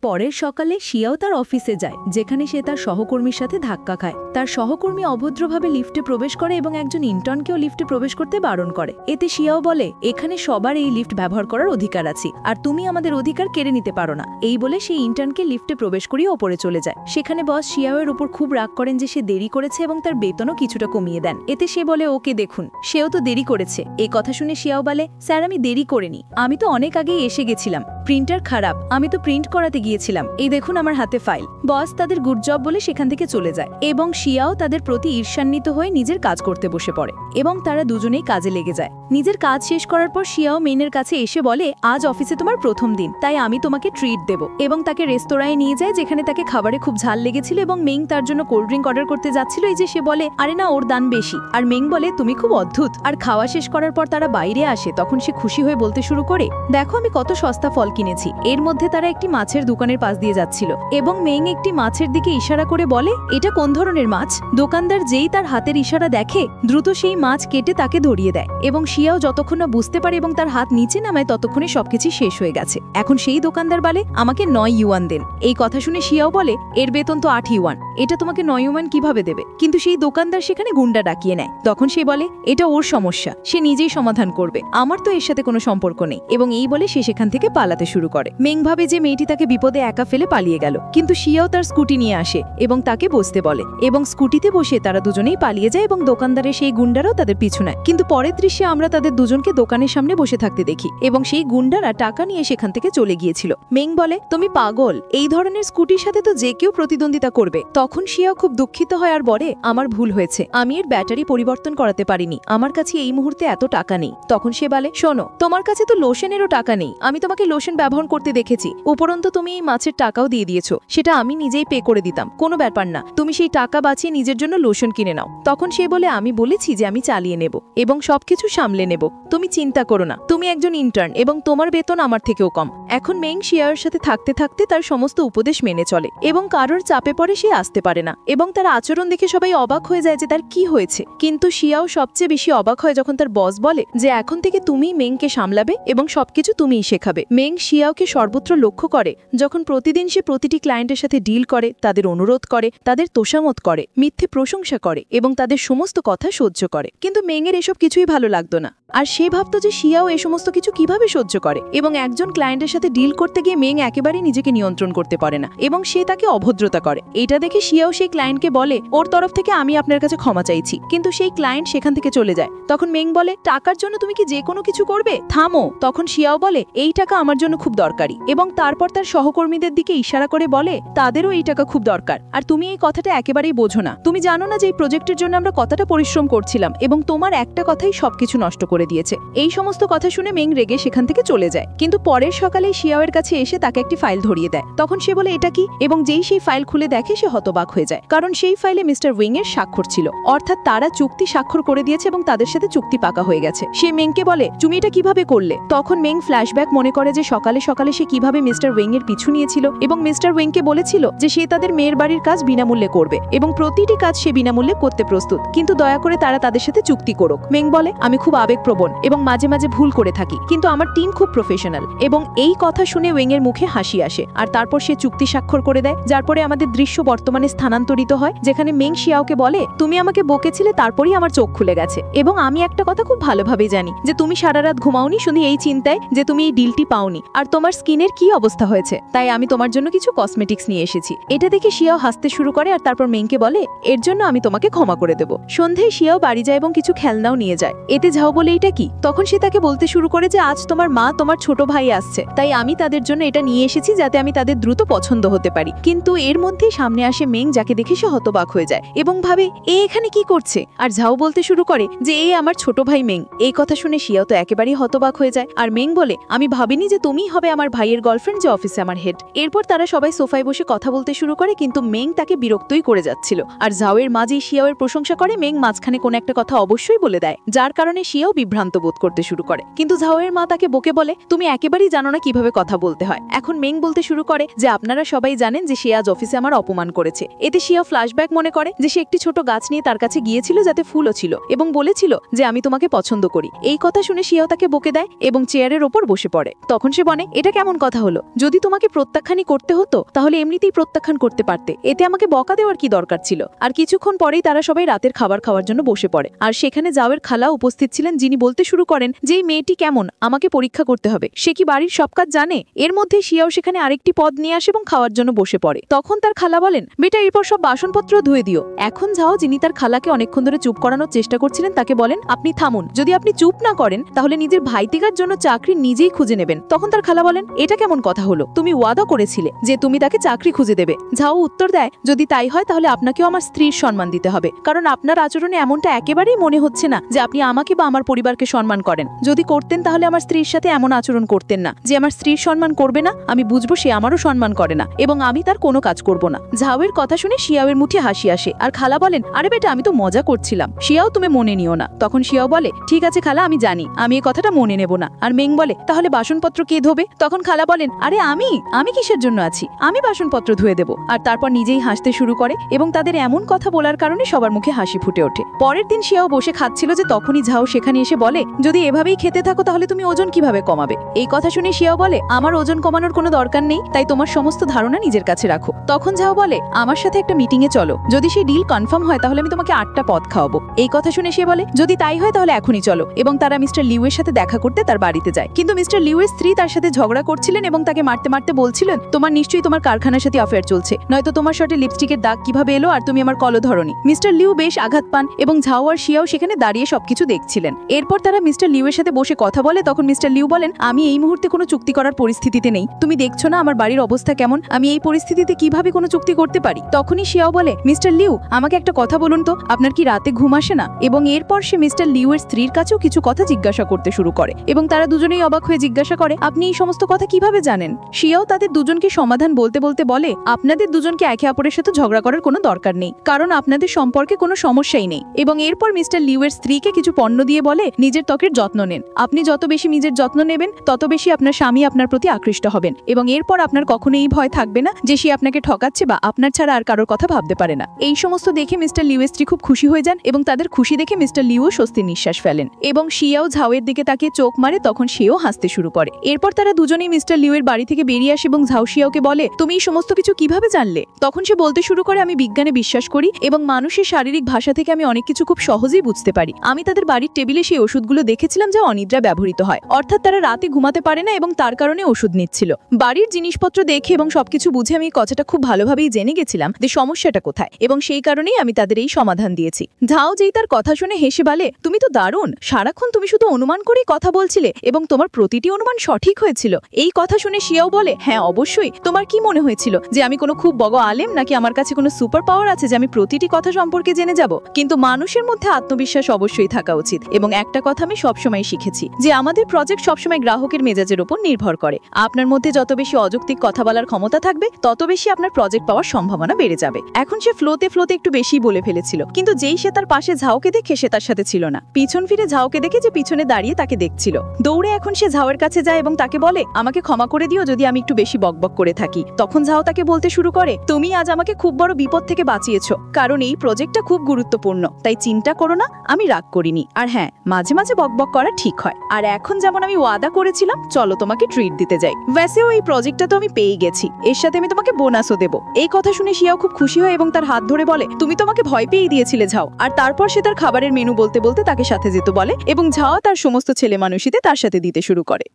পরের সকালে শিয়াও তার অফিসে যায়, যেখানে সে তার সহকর্মীর সাথে ধাক্কা খায়। তার সহকর্মী অভদ্রভাবে লিফটে প্রবেশ করে এবং একজন ইন্টার্নকেও লিফটে প্রবেশ করতে বারণ করে। এতে শিয়াও বলে, এখানে সবার এই লিফট ব্যবহার করার অধিকার আছে, আর তুমি আমাদের অধিকার কেড়ে নিতে পারো না। এই বলে সেই ইন্টার্নকে লিফটে প্রবেশ করিয়ে ওপরে চলে যায়। সেখানে বস শিয়াওয়ের উপর খুব রাগ করেন যে সে দেরি করেছে এবং তার বেতনও কিছুটা কমিয়ে দেন। এতে সে বলে, ওকে দেখুন, সেও তো দেরি করেছে। এই কথা শুনে শিয়াও বলে, স্যার আমি দেরি করিনি, আমি তো অনেক আগেই এসে গেছিলাম, প্রিন্টার খারাপ, আমি তো প্রিন্ট করাতে গিয়েছিলাম, এই দেখুন আমার হাতে ফাইল। বস তাদের গুড জব বলে সেখান থেকে চলে যায় এবং শিয়াও তাদের প্রতি ঈর্ষান্বিত হয়ে নিজের কাজ করতে বসে পড়ে এবং তারা দুজনেই কাজে লেগে যায়। নিজের কাজ শেষ করার পর শিয়াও মেইনের কাছে এসে বলে, আজ অফিসে তোমার প্রথম দিন, তাই আমি তোমাকে ট্রিট দেব, এবং তাকে রেস্তোরাঁয় নিয়ে যায় যেখানে তাকে খাবারে খুব ঝাল লেগেছিল এবং মেং তার জন্য কোল্ড ড্রিঙ্ক অর্ডার করতে যাচ্ছিল। এই যে সে বলে, আরে না, ওর দাম বেশি, আর মেং বলে, তুমি খুব অদ্ভুত। আর খাওয়া শেষ করার পর তারা বাইরে আসে, তখন সে খুশি হয়ে বলতে শুরু করে, দেখো আমি কত সস্তা ফল কিনেছি। এর মধ্যে তারা একটি মাছের দোকানের পাশ দিয়ে যাচ্ছিল এবং মেং একটি মাছের দিকে ইশারা করে বলে, এটা কোন ধরনের মাছ? দোকানদার যেই তার হাতের ইশারা দেখে, দ্রুত সেই মাছ কেটে তাকে ধরিয়ে দেয় এবং শিয়াও যতক্ষণ না বুঝতে পারে এবং তার হাত নিচে নামায় ততক্ষণে সবকিছু শেষ হয়ে গেছে। এখন সেই দোকানদার বলে, আমাকে 9 ইউয়ান দেন। এই কথা শুনে শিয়াও বলে, এর বেতন তো 8 ইউয়ান, এটা তোমাকে 9 ইউয়ান কিভাবে দেবে? কিন্তু সেই দোকানদার সেখানে গুন্ডা ডাকিয়ে নেয়। তখন সে বলে, এটা ওর সমস্যা, সে নিজেই সমাধান করবে, আমার তো এর সাথে কোনো সম্পর্ক নেই। এবং এই বলে সে সেখান থেকে পালাতে শুরু করে। মেং ভাবে যে মেয়েটি তাকে বিপদে একা ফেলে পালিয়ে গেল, কিন্তু শিয়াও তার স্কুটি নিয়ে আসে এবং তাকে বসতে বলে এবং স্কুটিতে বসে তারা দুজনেই পালিয়ে যায় এবং দোকানদারের সেই গুন্ডারাও তাদের পিছু নেয়। কিন্তু পরের দৃশ্যে আমরা তাদের দুজনকে দোকানের সামনে বসে থাকতে দেখি এবং সেই গুন্ডারা টাকা নিয়ে সেখান থেকে চলে গিয়েছিল। মেং বলে, তুমি পাগল, এই ধরনের স্কুটির সাথে তো যে কেউ প্রতিদ্বন্দ্বিতা করবে। তখন শিয়াও খুব দুঃখিত হয় আর বলে, আমার ভুল হয়েছে, আমি এর ব্যাটারি পরিবর্তন করাতে পারিনি, আমার কাছে এই মুহূর্তে এত টাকা নেই। তখন সে বলে, শোনো, তোমার কাছে তো লোশনেরও টাকা নেই, আমি তোমাকে লোশন ব্যবহার করতে দেখেছি, উপরন্তু তুমি এই মাছের টাকাও দিয়ে দিয়েছো, সেটা আমি নিজেই পে করে দিতাম, কোনো ব্যাপার না, তুমি সেই টাকা বাঁচিয়ে নিজের জন্য লোশন কিনে নাও। তখন সে বলে, আমি বলেছি যে আমি চালিয়ে নেব এবং সবকিছু সামলে নেব, তুমি চিন্তা করো না, তুমি একজন ইন্টার্ন এবং তোমার বেতন আমার থেকেও কম। এখন মেং শিয়ার সাথে থাকতে থাকতে তার সমস্ত উপদেশ মেনে চলে এবং কারোর চাপে পড়ে সে আসতে পারে না এবং তার আচরণ দেখে সবাই অবাক হয়ে যায় যে তার কি হয়েছে। কিন্তু শিয়াও সবচেয়ে বেশি অবাক হয় যখন তার বস বলে যে এখন থেকে তুমি মেংকে সামলাবে এবং সবকিছু তুমিই শেখাবে। মেং শিয়াওকে সর্বত্র লক্ষ্য করে যখন প্রতিদিন সে প্রতিটি ক্লায়েন্টের সাথে ডিল করে, তাদের অনুরোধ করে, তাদের তোষামত করে, মিথ্যে প্রশংসা করে এবং তাদের সমস্ত কথা সহ্য করে। কিন্তু মেংয়ের এসব কিছুই ভালো লাগতো না, আর সে ভাবত যে শিয়াও এ সমস্ত কিছু কিভাবে সহ্য করে এবং একজন ক্লায়েন্টের সাথে ডিল করতে গিয়ে মেং একেবারেই নিজেকে নিয়ন্ত্রণ করতে পারে না এবং সে তাকে অভদ্রতা করে। এটা দেখে শিয়াও সেই ক্লায়েন্টকে বলে, ওর তরফ থেকে আমি আপনার কাছে ক্ষমা চাইছি, কিন্তু সেই ক্লায়েন্ট সেখান থেকে চলে যায়। তখন মেং বলে, টাকার জন্য তুমি কি যে কোনো কিছু করবে? থামো। তখন শিয়াও বলে, এই টাকা আমার জন্য খুব দরকারি এবং তারপর তার সহকর্মীদের দিকে ইশারা করে বলে, তাদেরও এই টাকা খুব দরকার, আর তুমি এই কথাটা একেবারেই বোঝো না, তুমি জানো না যে এই প্রজেক্টের জন্য আমরা কতটা পরিশ্রম করছিলাম এবং তোমার একটা কথাই সবকিছু নষ্ট করে দিয়েছে। এই সমস্ত কথা শুনে মেং রেগে সেখান থেকে চলে যায়। কিন্তু পরের সকালে শিয়াওয়ের কাছে এসে তাকে একটি ফাইল ধরিয়ে দেয়। তখন সে বলে, এটা কি? এবং যেই সেই ফাইল খুলে দেখে সে হতবাক হয়ে যায়, কারণ সেই ফাইলে মিস্টার উইং এর স্বাক্ষর ছিল, অর্থাৎ তারা চুক্তি স্বাক্ষর করে দিয়েছে এবং তাদের সাথে চুক্তি পাকা হয়ে গেছে। সে মেংকে বলে, তুমি এটা কিভাবে করলে? তখন মেং ফ্ল্যাশব্যাক মনে করে যে সকালে সকালে সে কিভাবে মিস্টার উইং এর পিছু নিয়েছিল এবং মিস্টার উইংকে বলেছিল যে সে তাদের মেয়ের বাড়ির কাজ বিনামূল্যে করবে এবং প্রতিটি কাজ সে বিনামূল্যে করতে প্রস্তুত, কিন্তু দয়া করে তারা তাদের সাথে চুক্তি করুক। মেং বলে, আমি খুব আবেগপ্রবণ এবং মাঝে মাঝে ভুল করে থাকি, কিন্তু আমার টিম খুব প্রফেশনাল। এবং এই কথা শুনে উইং এর মুখে হাসি আসে আর তারপর সে চুক্তি স্বাক্ষর করে দেয়, যার পরে আমাদের দৃশ্য বর্তমানে স্থানান্তরিত হয়, যেখানে মেং শিয়াওকে বলে, তুমি আমাকে বকেছিলে, তারপরই আমার চোখ খুলে গেছে এবং আমি একটা কথা খুব ভালোভাবেই জানি যে তুমি সারা রাত ঘুমাওনি শুধু এই চিন্তায় যে তুমি এই ডিলটি পাওনি আর তোমার স্কিনের কি অবস্থা হয়েছে, তাই আমি তোমার জন্য কিছু কসমেটিক্স নিয়ে এসেছি। এটা দেখে শিয়াও হাসতে শুরু করে আর তারপর মেংকে বলে, এর জন্য আমি তোমাকে ক্ষমা করে দেব। সন্ধ্যায় শিয়াও বাড়ি যায় এবং কিছু খেলনাও নিয়ে যায়। এতে ঝাও বলে, এটা কি? তখন সে তাকে বলতে শুরু করে যে আজ তোমার মা তোমার ছোট ভাই আসছে, তাই আমি তাদের জন্য এটা নিয়ে এসেছি যাতে আমি তাদের দ্রুত পছন্দ হতে পারি। কিন্তু এর মধ্যেই সামনে আসে মেং, যাকে দেখে সে হতবাক হয়ে যায় এবং ভাবে এ এখানে কি করছে। আর ঝাও বলতে শুরু করে যে এ আমার ছোট ভাই মেং। এই কথা শুনে শিয়াও তো একেবারেই হতবাক হয়ে যায় আর মেং বলে, আমি ভাবিনি যে তুমিই হবে আমার ভাইয়ের গার্লফ্রেন্ড যে অফিসে আমার হেড। এরপর তারা সবাই সোফায় বসে কথা বলতে শুরু করে, কিন্তু মেং তাকে বিরক্তই করে যাচ্ছিল আর ঝাওয়ের মাঝেই শিয়াওয়ের প্রশংসা করে মেং মাঝখানে কোন একটা কথা অবশ্যই বলে দেয়, যার কারণে শিয়াও শিয়াও বিভ্রান্ত বোধ করতে শুরু করে। কিন্তু ঝাওয়ের মা তাকে বকে বলে, তুমি একেবারেই জানো না কিভাবে কথা বলতে হয়। এখন মেং বলতে শুরু করে যে আপনারা সবাই জানেন যে সে আজ অফিসে আমার অপমান করেছে। এতে শিয়া ফ্ল্যাশব্যাক মনে করে যে সে একটি ছোট গাছ নিয়ে তার কাছে গিয়েছিল যাতে ফুলও ছিল এবং বলেছিল যে আমি তোমাকে পছন্দ করি। এই কথা শুনে শিয়াও তাকে বকে দেয় এবং চেয়ারের ওপর বসে পড়ে। তখন সে বলে, এটা কেমন কথা হলো? যদি তোমাকে প্রত্যাখ্যানই করতে হতো তাহলে এমনিতেই প্রত্যাখ্যান করতে পারতে, এতে আমাকে বকা দেওয়ার কি দরকার ছিল? আর কিছুক্ষণ পরেই তারা সবাই রাতের খাবার খাওয়ার জন্য বসে পড়ে। আর সেখানে জাওয়ের খালা উপস্থিত ছিলেন, যিনি বলতে শুরু করেন যে এই মেয়েটি কেমন, আমাকে পরীক্ষা করতে হবে, সে কি বাড়ির সব কাজ জানে? এর মধ্যে শিয়াও সেখানে আরেকটি পদ নিয়ে আসে এবং খাওয়ার জন্য বসে পড়ে। তখন তার খালা বলেন, বেটা এরপর সব বাসনপত্র ধুয়ে দিও। এখন ঝাও, যিনি তার খালাকে অনেকক্ষণ ধরে চুপ করানোর চেষ্টা করছিলেন, তাকে বলেন, আপনি থামুন, যদি আপনি চুপ না করেন তাহলে নিজের ভাইতিকার জন্য চাকরি নিজেই খুঁজে নেবেন। তখন তার খালা বলেন, এটা কেমন কথা হলো? তুমি ওয়াদা করেছিলে যে তুমি তাকে চাকরি খুঁজে দেবে। ঝাও উত্তর দেয়, যদি তাই হয় তাহলে আপনাকেও আমার স্ত্রীর সম্মান দিতে হবে, কারণ আপনার আচরণে এমনটা একেবারেই মনে হচ্ছে না যে আপনি আমাকে বা আমার পরিবারকে সম্মান করেন। যদি করতেন তাহলে আমার স্ত্রীর সাথে এমন আচরণ করতেন না। যে আমার স্ত্রীর সম্মান করবে না, আমি বুঝবো সে আমারও সম্মান করে না এবং আমি তার কোনো কাজ করব না। ঝাওয়ের কথা শুনে শিয়াওয়ের মুখে হাসি আসে আর খালা বলেন, আরে বেটা আমি তো মজা করছিলাম, শিয়াও তুমি মনে নিও না। তখন শিয়াও বলে, ঠিক আছে খালা, আমি জানি, আমি এই কথাটা মনে নেব না। আর মেং বলে, তাহলে বাসনপত্র কে ধোবে? তখন খালা বলেন, আরে আমি কিসের জন্য আছি, আমি বাসনপত্র ধুয়ে দেব। আর তারপর নিজেই হাসতে শুরু করে এবং তাদের এমন কথা বলার কারণে সবার মুখে হাসি ফুটে ওঠে। পরের দিন শিয়াও বসে খাচ্ছিল যে তখনই ঝাও সেখানে এসে বলে, যদি এভাবেই খেতে থাকো তাহলে তুমি ওজন কিভাবে কমাবে? এই কথা শুনে শিয়াও বলে, আমার ওজন কমানোর কোনো দরকার নেই, তাই তোমার সমস্ত ধারণা নিজের কাছে রাখো। তখন ঝাও বলে, আমার সাথে একটা মিটিং এ চলো, যদি সেই ডিল কনফার্ম হয় তাহলে আমি তোমাকে 8টা পদ খাওয়াবো। এই কথা শুনে সে বলে, যদি তাই হয় তাহলে এখনই চলো। এবং তারা মিস্টার লিউ এর সাথে দেখা করতে তার বাড়িতে যায়। কিন্তু মিস্টার লিউ এর স্ত্রী তার সাথে ঝগড়া করছিলেন এবং তাকে মারতে মারতে বলছিলেন, তোমার নিশ্চয়ই তোমার কারখানার সাথে অ্যাফেয়ার চলছে, নয়তো তোমার শার্টে লিপস্টিকের দাগ কিভাবে এলো আর তুমি আমার কলও ধরনি। মিস্টার লিউ বেশ আঘাত পান এবং ঝাও আর শিয়াও সেখানে দাঁড়িয়ে সবকিছু দেখছিলেন। এরপর তারা মিস্টার লিউ এর সাথে বসে কথা বলে। তখন মিস্টার লিউ বলেন, আমি এই মুহূর্তে কোনো চুক্তি করার পরিস্থিতিতে নেই, তুমি দেখছো না আমার বাড়ির অবস্থা কেমন, আমি এই পরিস্থিতিতে কিভাবে কোনো চুক্তি করতে পারি? তখনই শিয়াও বলে, মিস্টার লিউ আমাকে একটা কথা বলুন তো, আপনার কি রাতে ঘুম আসে না? এবং এরপর সে মিস্টার লিউ এর স্ত্রীর কাছেও কিছু কথা জিজ্ঞাসা করতে শুরু করে এবং তারা দুজনেই অবাক হয়ে জিজ্ঞাসা করে, আপনি এই সমস্ত কথা কিভাবে জানেন? শিয়াও তাদের দুজনকে সমাধান বলতে বলতে বলে, আপনাদের দুজনকে একে অপরের সাথে ঝগড়া করার কোনো দরকার নেই, কারণ আপনাদের সম্পর্কে কোনো সমস্যাই নেই। এবং এরপর মিস্টার লিউ এর স্ত্রীকে কিছু পণ্য দিয়ে বলে, নিজের ত্বকের যত্ন নেন, আপনি যত বেশি নিজের যত্ন নেবেন তত বেশি আপনার স্বামী আপনার প্রতি আকৃষ্ট হবেন এবং এরপর আপনার কখনো এই ভয় থাকবে না যে সে আপনাকে ঠকাচ্ছে বা আপনার ছাড়া আর কারোর কথা ভাবতে পারে না। এই সমস্ত দেখে মিস্টার লিউ এর স্ত্রী খুব খুশি হয়ে যান এবং তাদের খুশি দেখে মিস্টার লিউ স্বস্তির নিঃশ্বাস ফেলেন এবং শিয়াও ঝাওয়ের দিকে তাকিয়ে চোখ মারে। তখন সেও হাসতে শুরু করে। এরপর তারা দুজনেই মিস্টার লিউ এর বাড়ি থেকে বেরিয়ে আসে এবং ঝাও শিয়াওকে বলে, তুমি এই সমস্ত কিছু কিভাবে জানলে? তখন সে বলতে শুরু করে, আমি বিজ্ঞানে বিশ্বাস করি এবং মানুষের শারীরিক ভাষা থেকে আমি অনেক কিছু খুব সহজেই বুঝতে পারি। আমি তাদের বাড়ির টেবিলে সেই ওষুধগুলো দেখেছিলাম যা অনিদ্রা ব্যবহৃত হয়, অর্থাৎ তারা রাতে ঘুমাতে পারে না এবং তার কারণে ওষুধ নিচ্ছিল। বাড়ির জিনিসপত্র দেখে এবং সবকিছু বুঝে আমি এই কথাটা খুব ভালোভাবেই জেনে গেছিলাম যে সমস্যাটা কোথায় এবং সেই কারণেই আমি তাদের এই সমাধান দিয়েছি। ঝাও যেই তার কথা শুনে হেসে বলে, তুমি তো দারুণ, সারাক্ষণ তুমি শুধু অনুমান করেই কথা বলছিলে এবং তোমার প্রতিটি অনুমান সঠিক হয়েছিল। এই কথা শুনে শিয়াও বলে, হ্যাঁ অবশ্যই, তোমার কি মনে হয়েছিল যে আমি কোনো খুব বড় আলেম নাকি আমার কাছে কোনো সুপার পাওয়ার আছে যে আমি প্রতিটি কথা সম্পর্কে জেনে যাব? কিন্তু মানুষের মধ্যে আত্মবিশ্বাস অবশ্যই থাকা উচিত এবং একটা কথা আমি সবসময় শিখেছি যে আমাদের প্রজেক্ট সবসময় গ্রাহকের মেজাজের উপর নির্ভর করে। আপনার মধ্যে যত বেশি অযৌক্তিক কথা বলার ক্ষমতা থাকবে তত বেশি আপনার প্রজেক্ট পাওয়ার সম্ভাবনা বেড়ে যাবে। এখন সে ফ্লোতে একটু বেশি বলে ফেলেছিল, কিন্তু যেই সে তার পাশে ঝাওকে দেখে সে তার সাথে ছিল না। পিছন ফিরে ঝাওকে দেখে যে পিছনে দাঁড়িয়ে তাকে দেখছিল। দৌড়ে এখন সে ঝাওয়ের কাছে যায় এবং তাকে বলে, আমাকে ক্ষমা করে দিও যদি আমি একটু বেশি বকবক করে থাকি। তখন ঝাও তাকে বলতে শুরু করে, তুমি আজ আমাকে খুব বড় বিপদ থেকে বাঁচিয়েছো, কারণ এই প্রজেক্টটা খুব গুরুত্বপূর্ণ, তাই চিন্তা করো না, আমি রাগ করিনি। আর হ্যাঁ, মাঝে মাঝে বকবক করা ঠিক হয়। আর এখন যেমন আমি ওয়াদা করেছিলাম, চলো তোমাকে ট্রিট দিতে যাই। ভ্যাসেও এই প্রজেক্টটা তো আমি পেয়ে গেছি, এর সাথে আমি তোমাকে বোনাসও দেবো। এই কথা শুনে শিয়াও খুব খুশি হয় এবং তার হাত ধরে বলে, তুমি তোমাকে ভয় পেয়ে দিয়েছিলে ঝাও। আর তারপর সে তার খাবারের মেনু বলতে বলতে তাকে সাথে যেতে বলে এবং ঝাও তার সমস্ত ছেলে মানুষিতে তার সাথে দিতে শুরু করে।